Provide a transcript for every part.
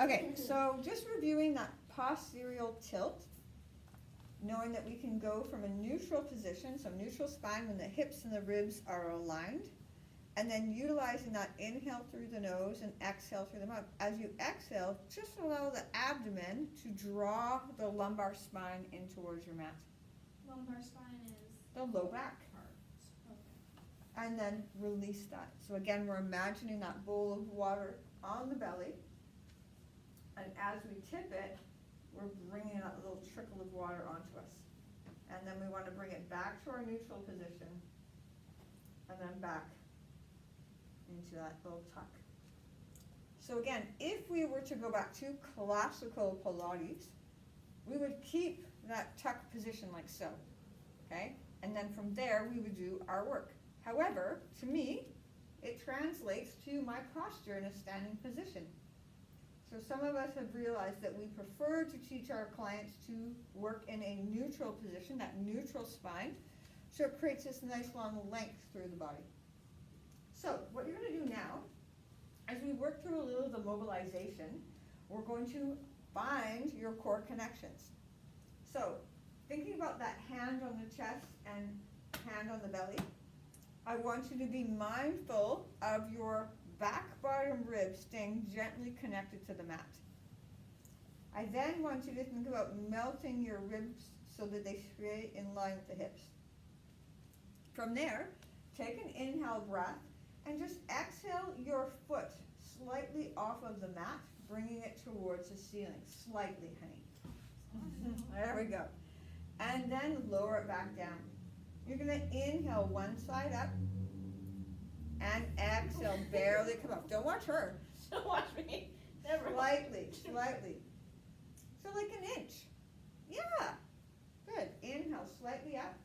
Okay, so just reviewing that posterior tilt, knowing that we can go from a neutral position, so neutral spine when the hips and the ribs are aligned, and then utilizing that inhale through the nose and exhale through the mouth. As you exhale, just allow the abdomen to draw the lumbar spine in towards your mat. Lumbar spine is The low back. part. Okay. And then release that. So again, we're imagining that bowl of water on the belly. And as we tip it, we're bringing that little trickle of water onto us. And then we want to bring it back to our neutral position. And then back into that little tuck. So again, if we were to go back to classical Pilates, we would keep that tuck position like so, okay? And then from there, we would do our work. However, to me, it translates to my posture in a standing position. So some of us have realized that we prefer to teach our clients to work in a neutral position, that neutral spine, so it creates this nice long length through the body. So what you're going to do now, as we work through a little of the mobilization, we're going to find your core connections. So thinking about that hand on the chest and hand on the belly, I want you to be mindful of your back bottom ribs staying gently connected to the mat. I then want you to think about melting your ribs so that they stay in line with the hips. From there, take an inhale breath and just exhale your foot slightly off of the mat, bringing it towards the ceiling. Slightly, honey. There we go. And then lower it back down. You're going to inhale one side up and exhale, barely come up. Don't watch her. Don't watch me. Never. Slightly. So like an inch. Yeah. Good. Inhale slightly up.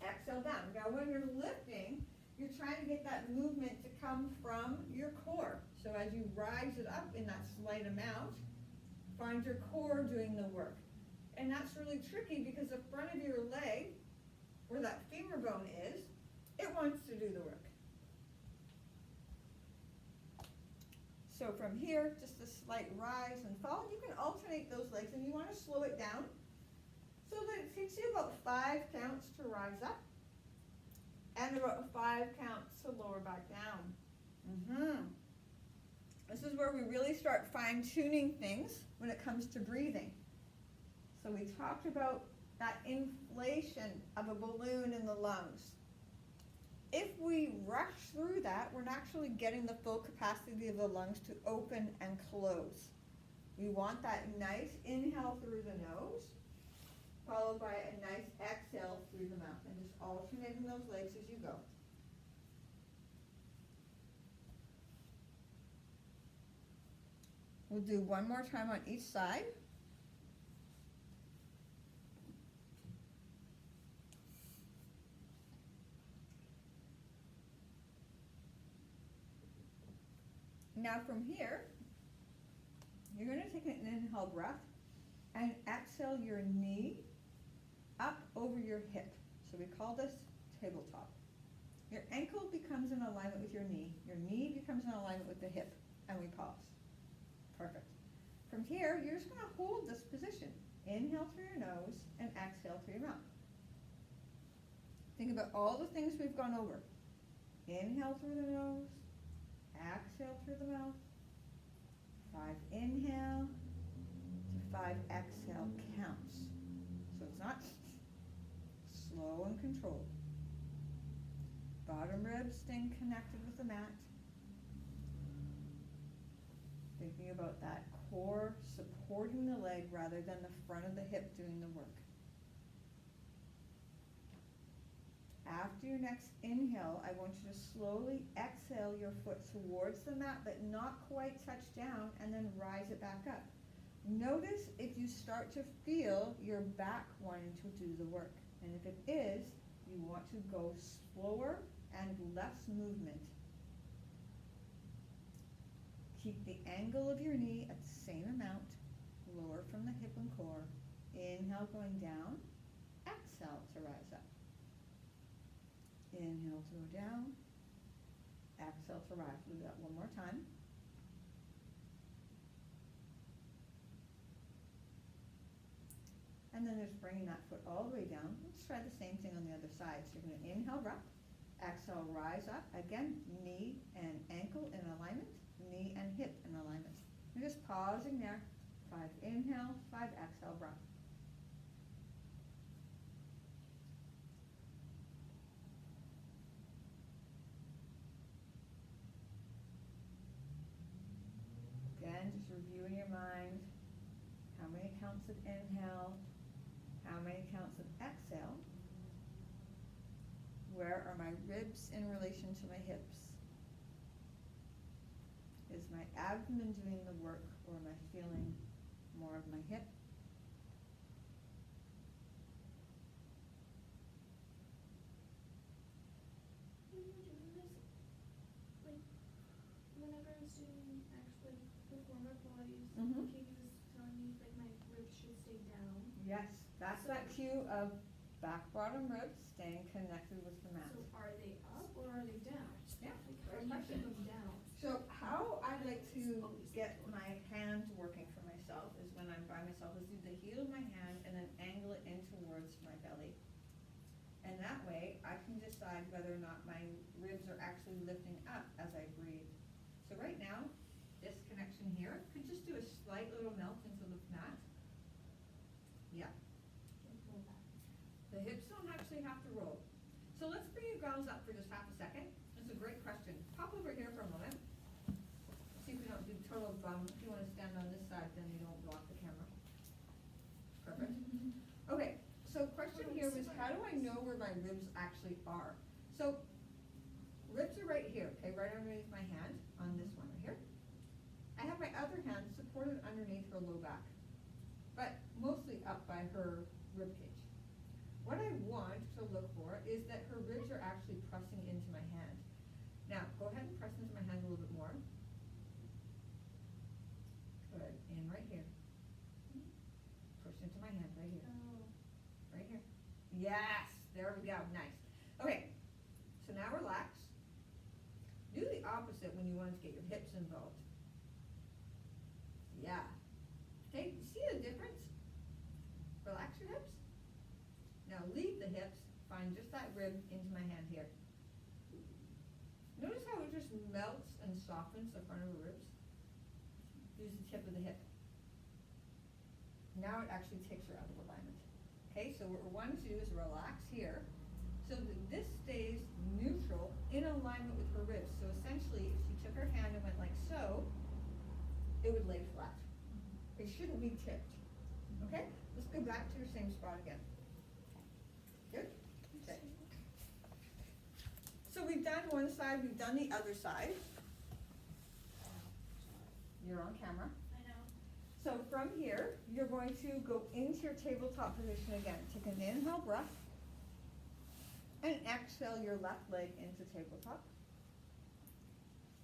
Exhale down. Now when you're lifting, you're trying to get that movement to come from your core. So as you rise it up in that slight amount, find your core doing the work. And that's really tricky because the front of your leg, where that femur bone is, it wants to do the work. So from here, just a slight rise and fall. You can alternate those legs, and you want to slow it down so that it takes you about 5 counts to rise up and about 5 counts to lower back down. This is where we really start fine-tuning things when it comes to breathing. So we talked about that inflation of a balloon in the lungs. If we rush through that, we're not actually getting the full capacity of the lungs to open and close. We want that nice inhale through the nose, followed by a nice exhale through the mouth, and just alternating those legs as you go. We'll do one more time on each side. Now from here, you're going to take an inhale breath and exhale your knee up over your hip. So we call this tabletop. Your ankle becomes in alignment with your knee becomes in alignment with the hip, and we pause. Perfect. From here, you're just going to hold this position. Inhale through your nose and exhale through your mouth. Think about all the things we've gone over. Inhale through the nose, exhale through the mouth. 5 inhale to 5 exhale counts. So it's not slow and controlled. Bottom ribs staying connected with the mat. Thinking about that core supporting the leg rather than the front of the hip doing the work. After your next inhale, I want you to slowly exhale your foot towards the mat, but not quite touch down, and then rise it back up. Notice if you start to feel your back wanting to do the work. And if it is, you want to go slower and less movement. Keep the angle of your knee at the same amount, lower from the hip and core. Inhale going down, exhale to rise up. Inhale to go down, exhale to rise. We'll do that one more time. and then just bringing that foot all the way down. Let's try the same thing on the other side. So you're gonna inhale, breath, exhale, rise up. Again, knee and ankle in alignment, knee and hip in alignment. You're just pausing there. 5 inhale, 5 exhale, breath. Again, just review in your mind how many counts of inhale, how many counts of exhale. Where are my ribs in relation to my hips? Is my abdomen doing the work, or am I feeling more of my hip? You were doing this, like, whenever I was doing actually performer Pilates, Mhm. Katie was telling me, like, my ribs should stay down. Yes, that's that cue of back bottom ribs staying connected with the mat. So are they up or are they down? Yeah, Like, great how do you question. keep them down? So how I like to get my hands working for myself is when I'm by myself, is do the heel of my hand and then angle it in towards my belly. And that way I can decide whether or not my ribs are actually lifting up as I breathe. So right now, this connection here could just do a slight little melt into the mat. Yeah, Like, roll back. the hips don't actually have to roll. So let's bring your gums up for just half a second. That's a great question. Pop over here for a moment. See if we don't do total bum. If you wanna stand on this side, then you don't block the camera. Perfect. Okay, so question here was, how do I know where my ribs actually are? So, ribs are right here, okay, right underneath my hand, on this one right here. I have my other hand supported underneath her low back, but mostly up by her rib cage. What I want to look for is that her ribs are actually pressing into my hand. Now, go ahead and press into my hand a little bit more. Good, and right here. Push into my hand, right here. Oh. Right here. Yes, there we go, nice. Okay, so now relax. Do the opposite when you want to get your hips involved. Yeah. Okay, see the difference? Relax your hips. Now leave the hips, find just that rib into my hand here. Notice how it just melts and softens the front of the ribs? Use the tip of the hip. Now it actually takes her out of alignment. Okay, so what we're wanting to do is relax here, so that this stays neutral in alignment with her ribs. So essentially, if she took her hand and went like so, it would lay flat. It shouldn't be tipped. Okay, let's go back to your same spot again. Good? Okay. So we've done one side, we've done the other side. You're on camera. I know. So from here, you're going to go into your tabletop position again. Take an inhale breath, and exhale your left leg into tabletop.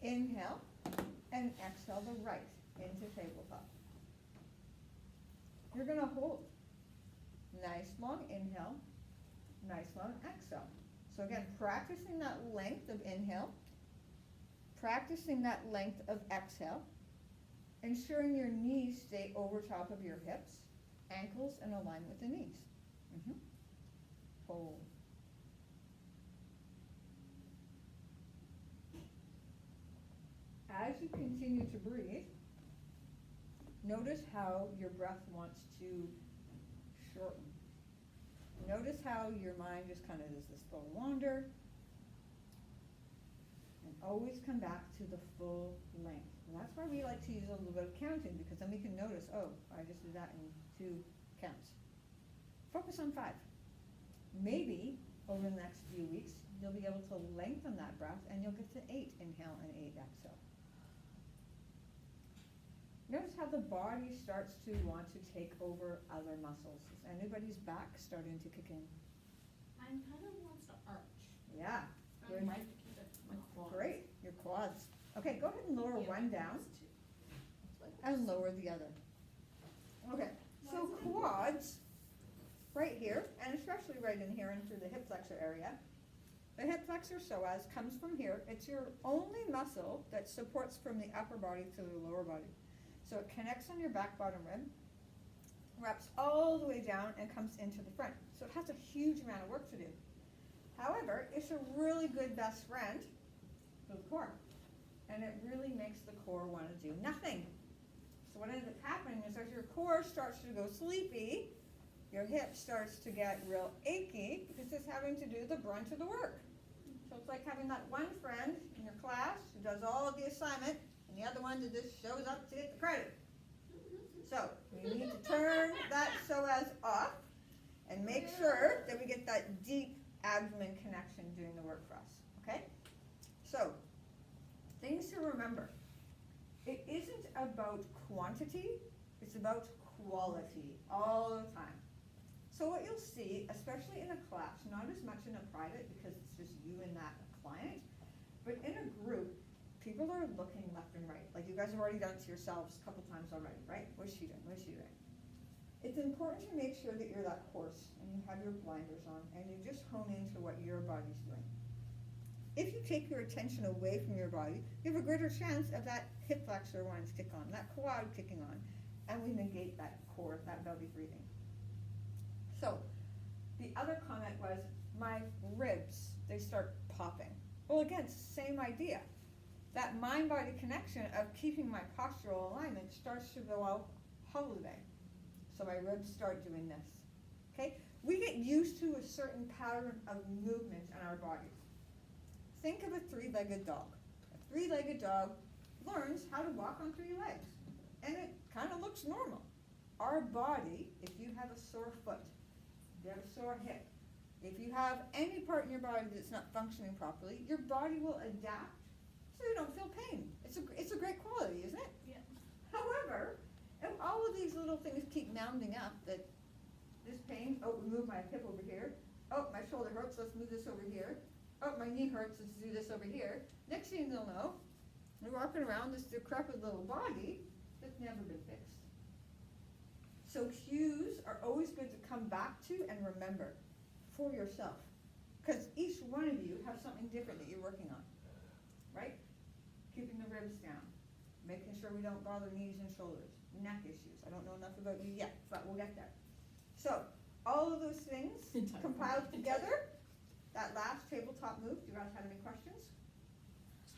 Inhale, and exhale the right into tabletop. You're gonna hold. Nice long inhale, nice long exhale. So again, practicing that length of inhale, practicing that length of exhale, ensuring your knees stay over top of your hips, ankles in alignment with the knees. Hold. As you continue to breathe, notice how your breath wants to shorten. Notice how your mind just kind of does this full wander, and always come back to the full length. And that's why we like to use a little bit of counting, because then we can notice, oh, I just did that in 2 counts. Focus on 5. Maybe over the next few weeks, you'll be able to lengthen that breath and you'll get to 8 inhale and 8 exhale. Notice how the body starts to want to take over other muscles. Is anybody's back starting to kick in? Mine kind of wants to arch. Yeah, I good. might have to keep it my quads. Great, your quads. Okay, go ahead and lower Yeah, one my down quads too. and lower the other. Okay, so quads, right here, and especially right in here and through the hip flexor area. The hip flexor psoas comes from here. It's your only muscle that supports from the upper body to the lower body. So it connects on your back bottom rib. wraps all the way down and comes into the front. So it has a huge amount of work to do. However, it's a really good best friend for the core. And it really makes the core want to do nothing. So what ends up happening is as your core starts to go sleepy, your hip starts to get real achy because it's having to do the brunt of the work. So it's like having that one friend in your class who does all of the assignment and the other one that just shows up to get the credit. So we need to turn that psoas off and make sure that we get that deep abdomen connection doing the work for us, okay? So, things to remember. It isn't about quantity, it's about quality all the time. So what you'll see, especially in a class, not as much in a private because it's just you and that client, but in a group, people are looking left and right. Like you guys have already done it to yourselves a couple times already, right? What's she doing? What's she doing? It's important to make sure that you're that horse and you have your blinders on and you just hone into what your body's doing. If you take your attention away from your body, you have a greater chance of that hip flexor wanting to kick on, that quad kicking on, and we negate that core, that belly breathing. So, the other comment was, my ribs, they start popping. Well again, same idea. That mind-body connection of keeping my postural alignment starts to go out holiday. So my ribs start doing this, okay? We get used to a certain pattern of movement in our bodies. Think of a three-legged dog. A three-legged dog learns how to walk on three legs, and it kind of looks normal. Our body, if you have a sore foot, if you have a sore hip, if you have any part in your body that's not functioning properly, your body will adapt so you don't feel pain. It's a great quality, isn't it? Yeah. However, if all of these little things keep mounding up, that this pain, oh, we move my hip over here, oh, my shoulder hurts, let's move this over here, oh, my knee hurts, let's do this over here. Next thing you'll know, you're walking around this decrepit little body that's never been fixed. So cues are always good to come back to and remember for yourself. Because each one of you have something different that you're working on, right? Keeping the ribs down, making sure we don't bother knees and shoulders, neck issues. I don't know enough about you yet, but we'll get there. So, all of those things compiled together, that last tabletop move, do you guys have any questions?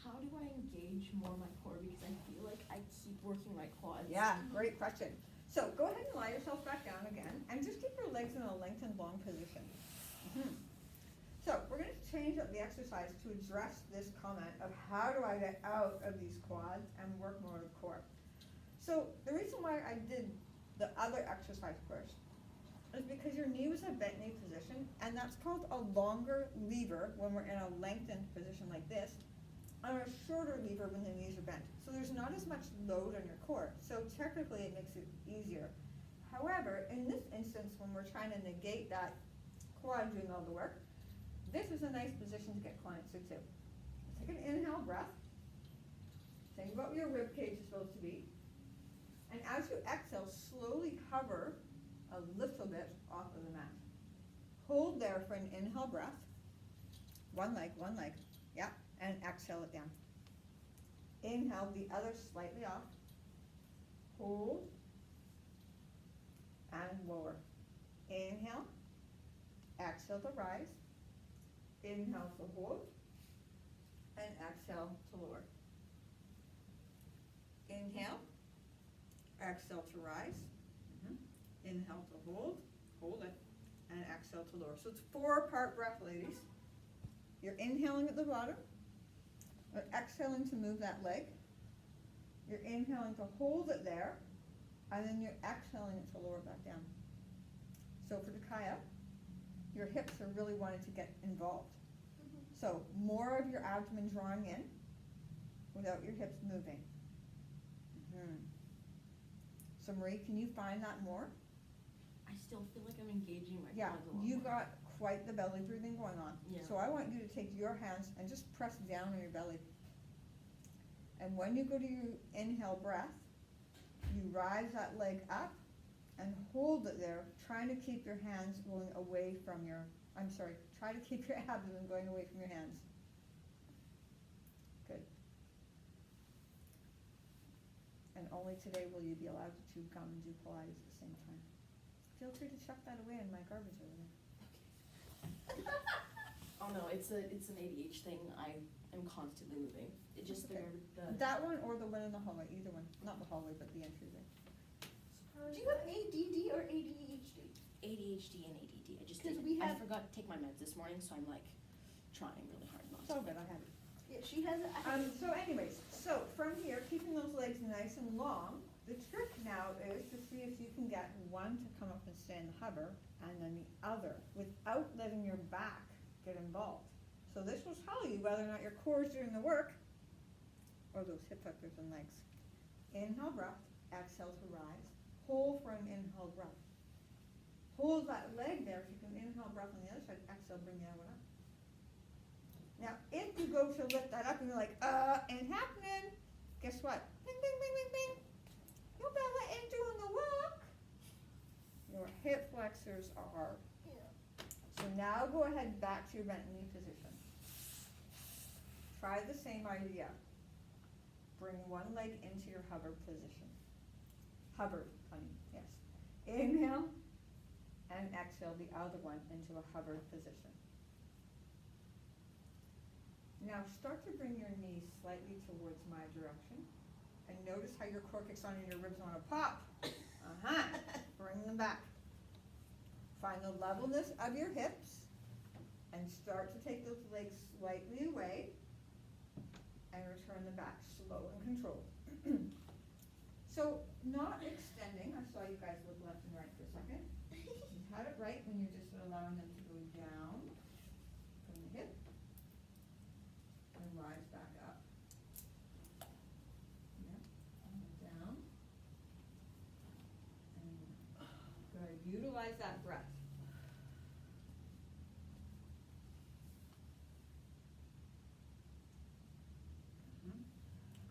How do I engage more my core? Because I feel like I keep working my quads. Yeah, great question. So, go ahead and lie yourself back down again, and just keep your legs in a lengthened long position. So, we're going to change up the exercise to address this comment of how do I get out of these quads and work more of the core. So, the reason why I did the other exercise first is because your knee was a bent knee position, and that's called a longer lever when we're in a lengthened position like this, and a shorter lever when the knees are bent. So there's not as much load on your core. So technically it makes it easier. However, in this instance, when we're trying to negate that quad doing all the work, this is a nice position to get clients to too. Take an inhale breath. Think about what your rib cage is supposed to be. And as you exhale, slowly hover a little bit off of the mat. Hold there for an inhale breath. One leg, yeah, and exhale it down. Inhale the other slightly off. Hold and lower. Inhale, exhale to rise. Inhale to hold and exhale to lower. Inhale, exhale to rise. Inhale to hold it, and exhale to lower. So it's 4-part breath, ladies. You're inhaling at the bottom, you're exhaling to move that leg, you're inhaling to hold it there, and then you're exhaling it to lower it back down. So for the Kaya, your hips are really wanting to get involved. So more of your abdomen drawing in without your hips moving. So Marie, can you find that more? I still feel like I'm engaging my Yeah, quads a lot you more. got quite the belly breathing going on. Yeah. So I want you to take your hands and just press down on your belly. And when you go to your inhale breath, you rise that leg up and hold it there, trying to keep your hands going away from your, try to keep your abdomen going away from your hands. Good. And only today will you be allowed to chew gum and do Pilates at the same time. feel free to chuck that away in my garbage over there. Oh no, it's an ADH thing. I am constantly moving. It just Okay. the That one or the one in the hallway, either one, not the hallway, but the entryway. Do you have ADD or ADHD? ADHD and ADD. I just 'Cause didn't. we I have- forgot to take my meds this morning, so I'm like trying really hard not It's to. all good, I have it. Yeah, she has it. So anyways, so from here, keeping those legs nice and long, the trick now is to see if you can get one to come up and stay in the hover, and then the other, without letting your back get involved. So this will tell you whether or not your core is doing the work, or those hip flexors and legs. Inhale breath, exhale to rise, hold for an inhale breath. Hold that leg there, if you can inhale breath on the other side, exhale, bring the other one up. Now, if you go to lift that up and you're like, ain't happening, guess what? Bing, bing, bing, bing, bing. Your belly ain't doing the work. Your hip flexors are. So now go ahead back to your bent knee position. Try the same idea. Bring one leg into your hover position. Hover, honey, yes. Inhale and exhale the other one into a hovered position. Now start to bring your knees slightly towards my direction. And notice how your core kicks on and your ribs want to pop. Bring them back. Find the levelness of your hips and start to take those legs slightly away and return them back, slow and controlled. So not extending, I saw you guys look left and right for a second. You had it right when you're just allowing them to go down from the hip and rise back up. Yeah, and down. And good, utilize that breath.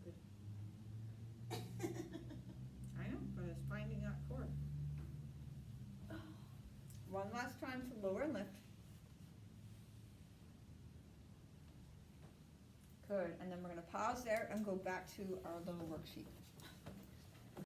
Good. I know, but it's finding that core. One last time to lower and lift. Good, and then we're gonna pause there and go back to our little worksheet.